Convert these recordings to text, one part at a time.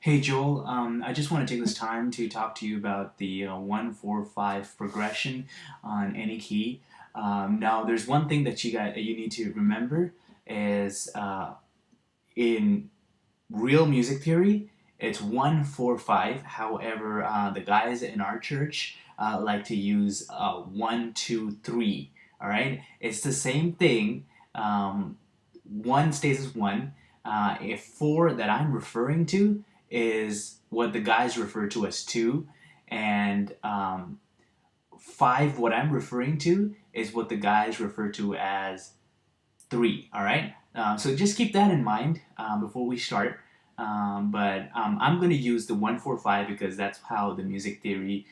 Hey Joel, I just want to take this time to talk to you about the 1-4-5 progression on any key. Now, there's one thing that you need to remember is in real music theory, it's 1-4-5. However, the guys in our church like to use 1-2-3. All right, it's the same thing. One stays as one. If four that I'm referring to is what the guys refer to as two, and five, what I'm referring to, is what the guys refer to as three. All right. So just keep that in mind before we start. But I'm going to use the 1-4-5 because that's how the music theory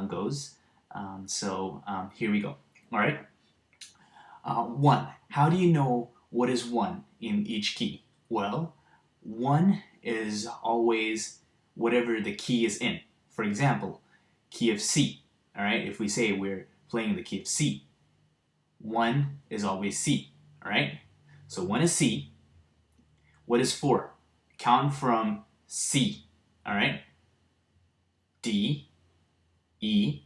goes. Here we go. All right. One. How do you know what is one in each key? Well, one is always whatever the key is in. For example, key of C. All right. If we say we're playing the key of C, one is always C. All right. So one is C. What is four? Count from C. All right. D, E,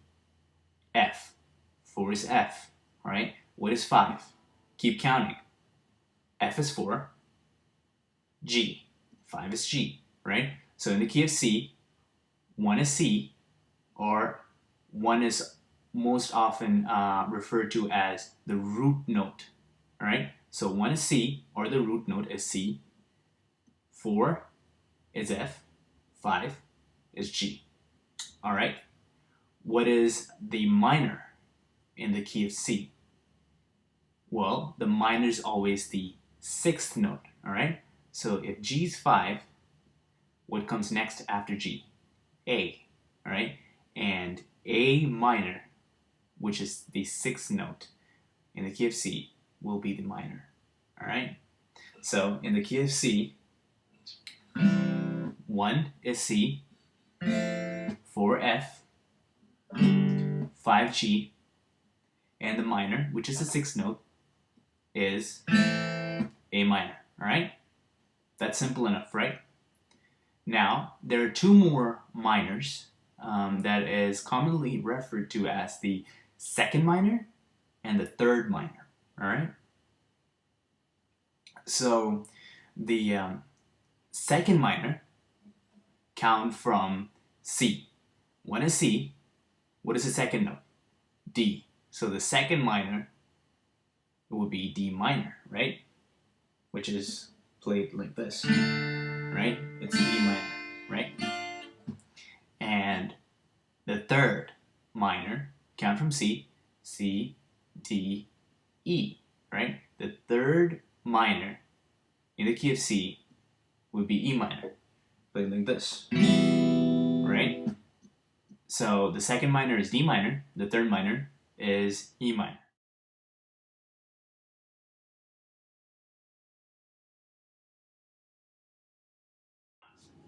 F. Four is F. All right. What is five? Keep counting. F is four. G. Five is G. Right. So in the key of C, one is C, or one is most often referred to as the root note. All right. So one is C, or the root note is C. Four is F. Five is G. All right. What is the minor in the key of C? Well, the minor is always the sixth note. All right. So if G is five, what comes next after G? A. All right. And A minor, which is the sixth note in the key of C, will be the minor. All right. So in the key of C, 1 is C, 4 F, 5 G, and the minor, which is the sixth note, is A minor. All right? That's simple enough, right? Now, there are two more minors that is commonly referred to as the second minor and the third minor. All right? So, the second minor count from C. One is C. What is the second note? D. So the second minor would be D minor, right? Which is played like this, right? It's D minor, right? And the third minor, count from C, C, D, E, right? The third minor in the key of C would be E minor, played like this, right? So the second minor is D minor, the third minor is E minor.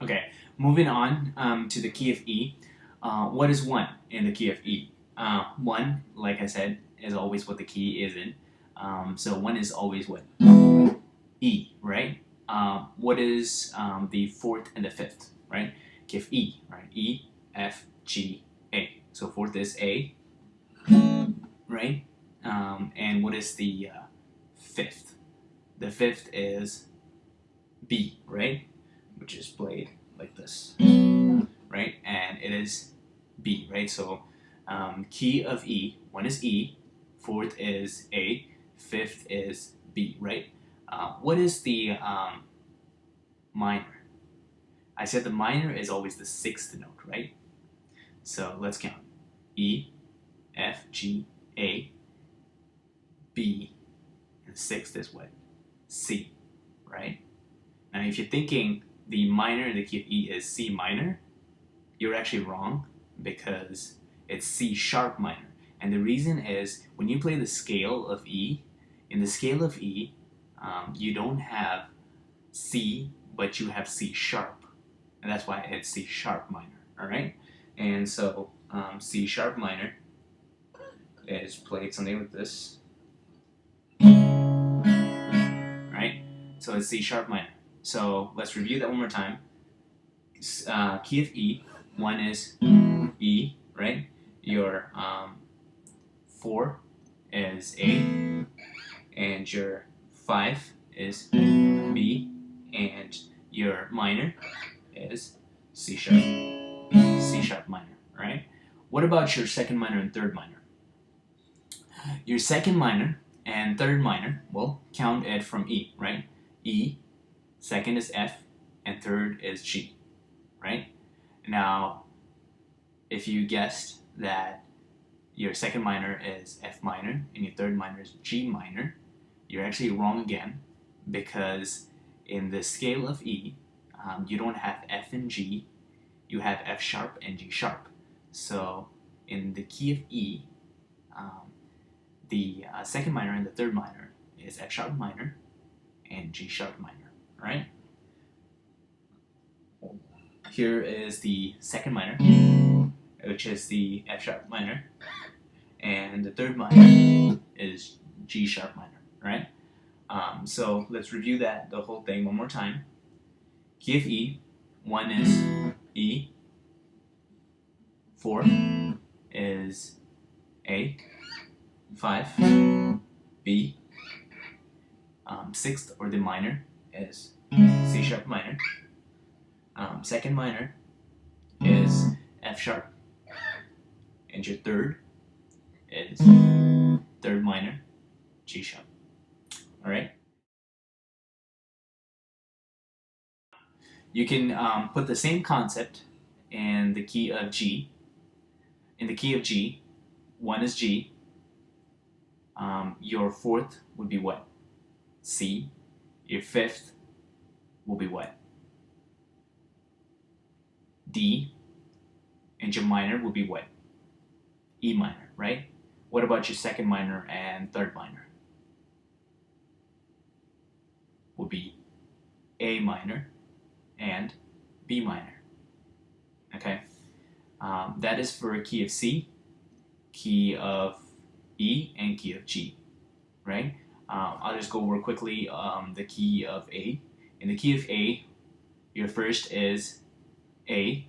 Okay, moving on to the key of E. What is 1 in the key of E? 1, like I said, is always what the key is in. So 1 is always what? E, right? What is the fourth and the fifth, right? Key of E, right? E, F, G, A. So fourth is A, right? And what is the fifth? The fifth is B, right? Which is played like this, right? And it is B, right? So key of E, 1 is E, fourth is A, fifth is B, right? What is the minor? I said the minor is always the sixth note, right? So let's count. E, F, G, A, B, and the sixth is what? C, right? Now if you're thinking the minor in the key of E is C minor, you're actually wrong because it's C sharp minor. And the reason is when you play the scale of E, in the scale of E, you don't have C, but you have C sharp. And that's why it's C sharp minor, all right? And so C sharp minor is played something like this, right? So it's C sharp minor. So let's review that one more time. key of E. One is E, right? Your 4 is A, and your 5 is B, and your minor is C sharp. C sharp minor, right? What about your second minor and third minor? Your second minor and third minor, well, count it from E, right? E, second is F, and third is G, right? Now, if you guessed that your second minor is F minor and your third minor is G minor, you're actually wrong again, because in the scale of E, you don't have F and G, you have F sharp and G sharp. So in the key of E, the second minor and the third minor is F sharp minor and G sharp minor, right? Here is the second minor, which is the F sharp minor, and the third minor is G sharp minor, right? So let's review the whole thing one more time. Key of E, 1 is E, 4 is A, 5 B, 6th or the minor is C sharp minor, second minor is F sharp, and your third is third minor, G sharp. Alright? You can put the same concept in the key of G. In the key of G, 1 is G. Your fourth would be what? C. Your fifth will be what? D. And your minor will be what? E minor, right? What about your second minor and third minor? Will be A minor and B minor. Okay? That is for a key of C, key of E, and key of G, right? I'll just go over quickly the key of A. In the key of A, your first is A,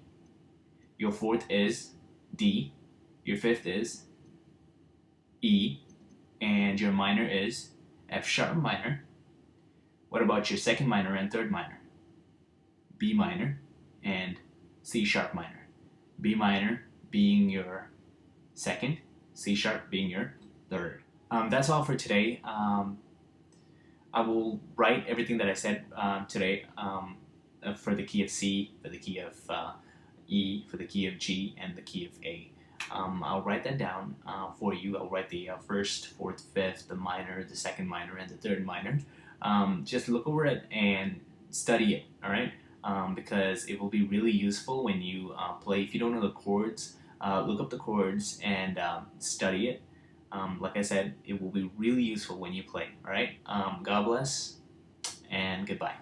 your fourth is D, your fifth is E, and your minor is F sharp minor. What about your second minor and third minor? B minor and C sharp minor. B minor being your second, C sharp being your third. That's all for today. I will write everything that I said today for the key of C, for the key of E, for the key of G, and the key of A. I'll write that down for you. I'll write the first, fourth, fifth, the minor, the second minor, and the third minor. Just look over it and study it, all right? Because it will be really useful when you play. If you don't know the chords, look up the chords and study it. Like I said, it will be really useful when you play, all right? God bless, and goodbye.